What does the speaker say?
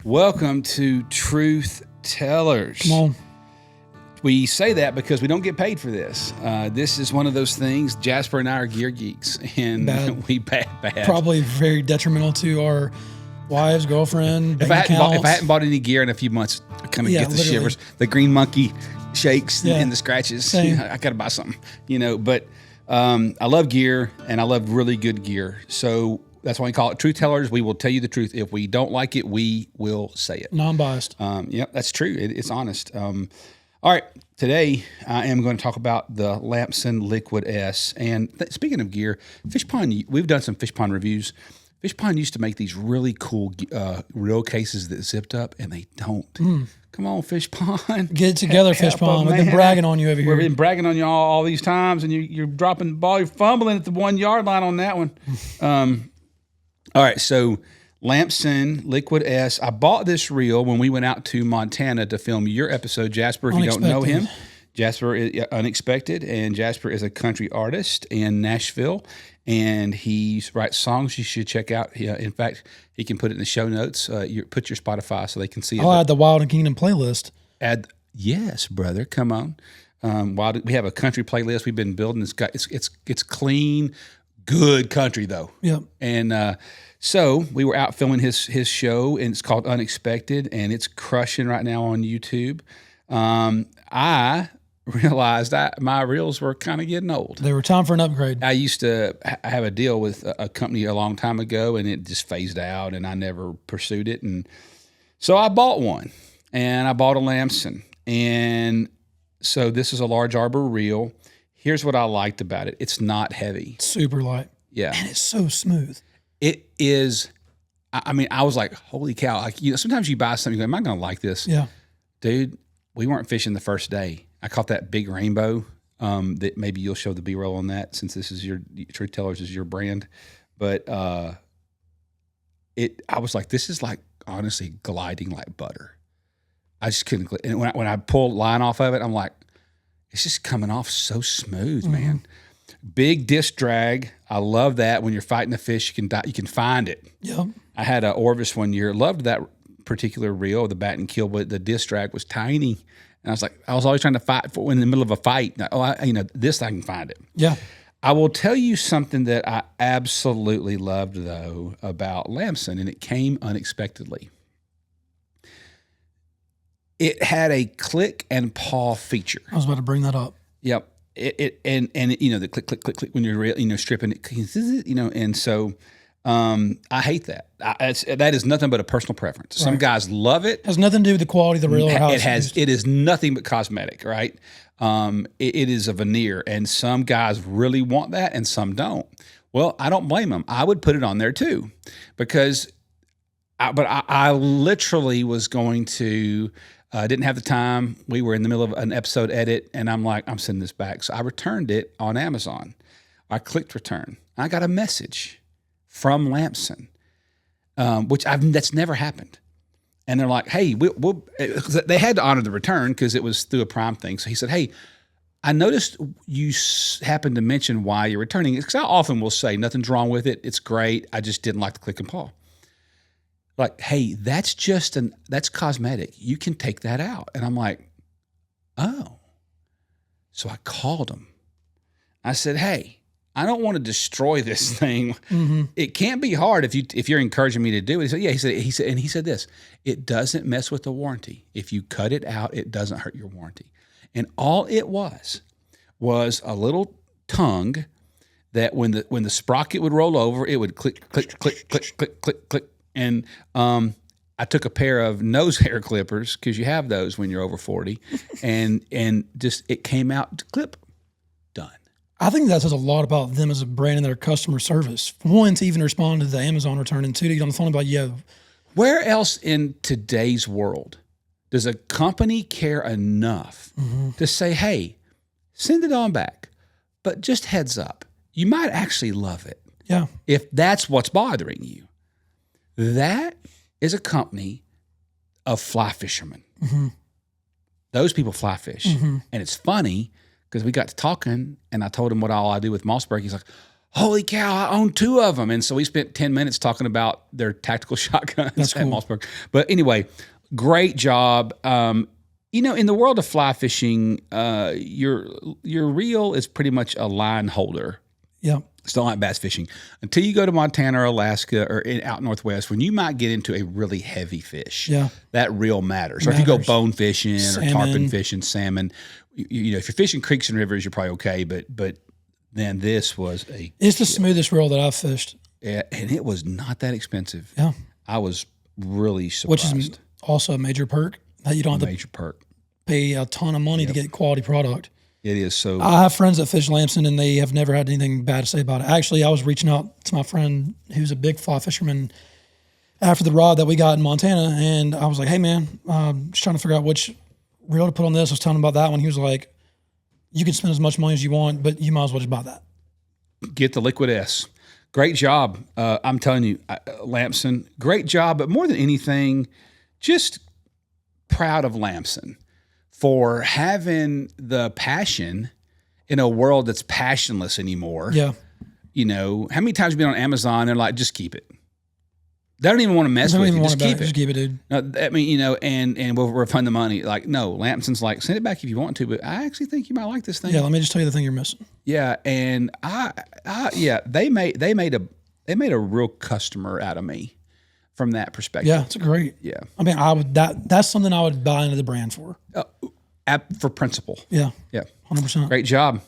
Welcome to Truth Tellers. Come on. We say that because we don't get paid for this. This is one of those things. Jasper and I are gear geeks, and we bad. Probably very detrimental to our wives, girlfriend, If I hadn't bought any gear in a few months, I kind of get the shivers. The green monkey shakes and the scratches. I got to buy something, But I love gear, and I love really good gear. So that's why we call it Truth Tellers. We will tell you the truth. If we don't like it, we will say it. Non-biased. Yep, that's true. It's honest. All right, today I am going to talk about the Lamson Liquid S. And speaking of gear, Fish Pond, we've done some Fish Pond reviews. Fish Pond used to make these really cool reel cases that zipped up, and they don't. Come on, Fish Pond. Get it together, Fish Pond. We've been bragging on you over here. We've been bragging on you all these times, and you're dropping the ball. You're fumbling at the 1 yard line on that one. All right, so Lamson Liquid S. I bought this reel when we went out to Montana to film your episode, Jasper. If you don't know him, Jasper is Unexpected, and Jasper is a country artist in Nashville, and he writes songs you should check out. In fact, he can put it in the show notes. Put your Spotify so they can see it. I'll add the Wild and Kingdom playlist. Yes, brother, come on. We have a country playlist we've been building. It's clean, good country though. Yep. And so we were out filming his show, and it's called Unexpected, and it's crushing right now on YouTube. I realized my reels were kind of getting old. They were time for an upgrade. I used to have a deal with a company a long time ago, and it just phased out, and I never pursued it. And so I bought one, and I bought a Lamson. And so this is a large arbor reel. Here's what I liked about it. It's not heavy. Super light. Yeah. And it's so smooth. It is. I mean, I was like, holy cow. Like, sometimes you buy something, you go, am I going to like this? Yeah. Dude, we weren't fishing the first day. I caught that big rainbow that maybe you'll show the B-roll on that, since this is Truth Tellers is your brand. But I was like, this is like honestly gliding like butter. I just couldn't. And when I pulled line off of it, I'm like, it's just coming off so smooth, man. Big disc drag. I love that. When you're fighting a fish, you can find it. Yep. I had an Orvis one year. Loved that particular reel, the bat and kill, but the disc drag was tiny. And I was always trying to fight in the middle of a fight. This I can find it. Yeah. I will tell you something that I absolutely loved though about Lamson, and it came unexpectedly. It had a click and paw feature. I was about to bring that up. Yep. The click, click, click, click when you're stripping it, and so I hate that. That is nothing but a personal preference. Some guys love it. Has nothing to do with the quality of the reel or how it's used. It is nothing but cosmetic, right? It is a veneer, and some guys really want that, and some don't. Well, I don't blame them. I would put it on there too, because I literally was going to. Didn't have the time. We were in the middle of an episode edit, and I'm like, I'm sending this back. So I returned it on Amazon. I clicked return. I got a message from Lamson, which that's never happened. And they're like, hey, they had to honor the return because it was through a Prime thing. So he said, hey, I noticed you happened to mention why you're returning it, because I often will say nothing's wrong with it. It's great. I just didn't like the click and paw. Like, hey, that's cosmetic. You can take that out. And I'm like, oh. So I called him. I said, hey, I don't want to destroy this thing. It can't be hard if you're encouraging me to do it. He said, yeah. He said this, it doesn't mess with the warranty. If you cut it out, it doesn't hurt your warranty. And all it was a little tongue that when the sprocket would roll over, it would click, click, click, click, click, click, click. And I took a pair of nose hair clippers, because you have those when you're over 40, and just it came out clip, done. I think that says a lot about them as a brand and their customer service. One, to even respond to the Amazon return, and two, to get on the phone about, where else in today's world does a company care enough to say, hey, send it on back, but just heads up, you might actually love it. Yeah. If that's what's bothering you. That is a company of fly fishermen. Those people fly fish. And it's funny because we got to talking, and I told him what all I do with Mossberg. He's like, holy cow, I own 2 of them. And so we spent 10 minutes talking about their tactical shotguns That's at cool. Mossberg. But anyway, great job. In the world of fly fishing, your reel is pretty much a line holder. Yeah. It's not like bass fishing until you go to Montana or Alaska or out northwest when you might get into a really heavy fish. Yeah. That reel matters. Or if you go bone fishing Salmon. or tarpon fishing, salmon, if you're fishing creeks and rivers, you're probably okay. But then this was it's the smoothest reel that I've fished. Yeah, and it was not that expensive. Yeah. I was really surprised. Which is also a major perk that you don't have Major perk. to pay a ton of money to get quality product. It is so. I have friends that fish Lamson, and they have never had anything bad to say about it. Actually, I was reaching out to my friend who's a big fly fisherman after the rod that we got in Montana, and I was like, hey, man, just trying to figure out which reel to put on this. I was telling him about that one. He was like, you can spend as much money as you want, but you might as well just buy that. Get the Liquid S. Great job. I'm telling you, Lamson, great job. But more than anything, just proud of Lamson for having the passion in a world that's passionless anymore. Yeah. How many times have you been on Amazon and they're like, just keep it. They don't even want to mess with you. Just keep it. Just keep it, dude. No, I mean, and we'll refund the money. Like, no, Lamson's like, send it back if you want to, but I actually think you might like this thing. Yeah, let me just tell you the thing you're missing. Yeah, and they made a real customer out of me from that perspective. Yeah, it's great. Yeah. I mean, that's something I would buy into the brand for. For principle. Yeah. Yeah. 100%. Great job.